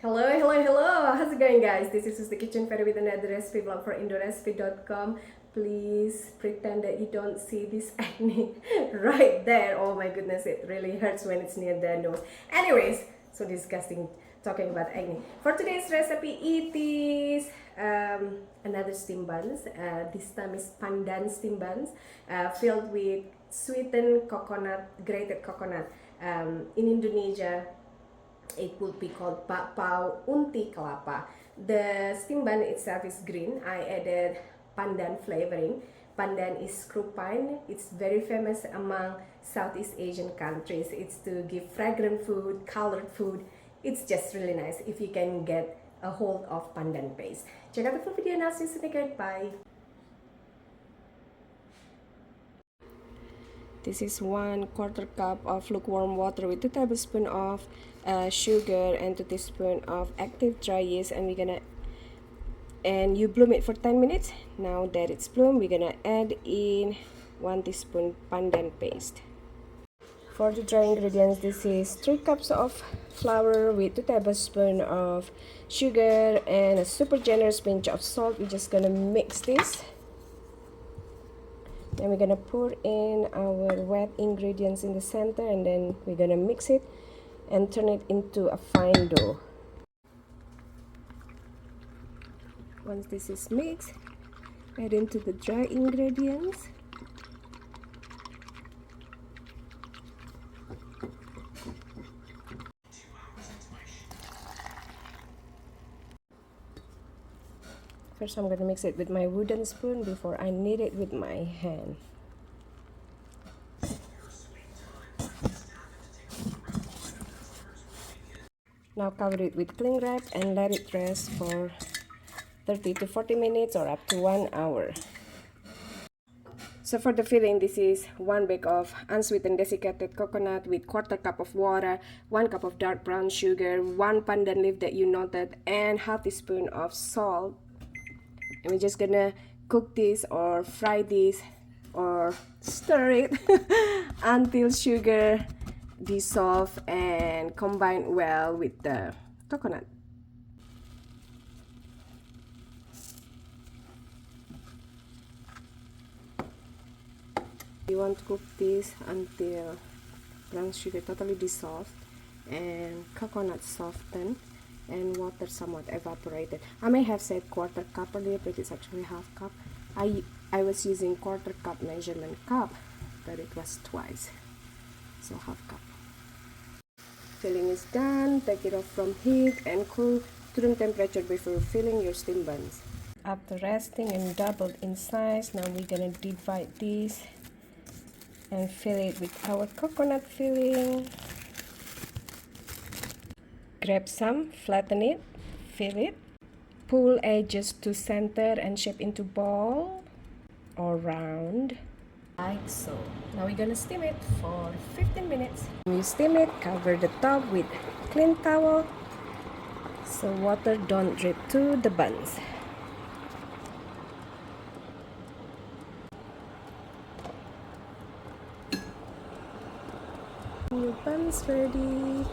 Hello, hello, hello! How's it going, guys? This is the Kitchen Fairy with another recipe vlog for Indorecipe.com. Please pretend that you don't see this acne right there. Oh my goodness, it really hurts when it's near the nose. Anyways, so disgusting talking about acne. For today's recipe, it is another steam buns. This time is pandan steam buns filled with sweetened coconut, grated coconut. In Indonesia, it would be called Bakpao, Unti, Kelapa. The steam bun itself is green. I added pandan flavoring. Pandan is screw pine. It's very famous among Southeast Asian countries. It's to give fragrant food, colored food. It's just really nice if you can get a hold of pandan paste. Check out the full video now. See you soon. Bye. This is 1/4 cup of lukewarm water with 2 tablespoons of sugar and 2 teaspoons of active dry yeast, and you bloom it for 10 minutes. Now that it's bloomed, we're gonna add in 1 teaspoon pandan paste. For the dry ingredients, this is 3 cups of flour with 2 tablespoons of sugar and a super generous pinch of salt. We're just gonna mix this. Then we're gonna put in our wet ingredients in the center, and then we're gonna mix it and turn it into a fine dough. Once this is mixed, add into the dry ingredients. First, I'm gonna mix it with my wooden spoon before I knead it with my hand. Now cover it with cling wrap and let it rest for 30 to 40 minutes or up to 1 hour. So for the filling, this is 1 bag of unsweetened desiccated coconut with 1/4 cup of water, 1 cup of dark brown sugar, 1 pandan leaf that you noted, and 1/2 teaspoon of salt. And we're just gonna cook this or fry this or stir it until sugar dissolve and combine well with the coconut. You want to cook this until brown sugar totally dissolved and coconut softened and water somewhat evaporated. I may have said 1/4 cup earlier, but it's actually 1/2 cup. I was using 1/4 cup measurement cup, but it was twice, so 1/2 cup. Filling is done. Take it off from heat and cool to room temperature before filling your steam buns. After resting and doubled in size, now we're gonna divide this and fill it with our coconut filling. Grab some, flatten it, fill it, pull edges to center and shape into ball or round, like so. Now we're gonna steam it for 15 minutes. When you steam it, cover the top with clean towel so water don't drip to the buns. Your buns ready.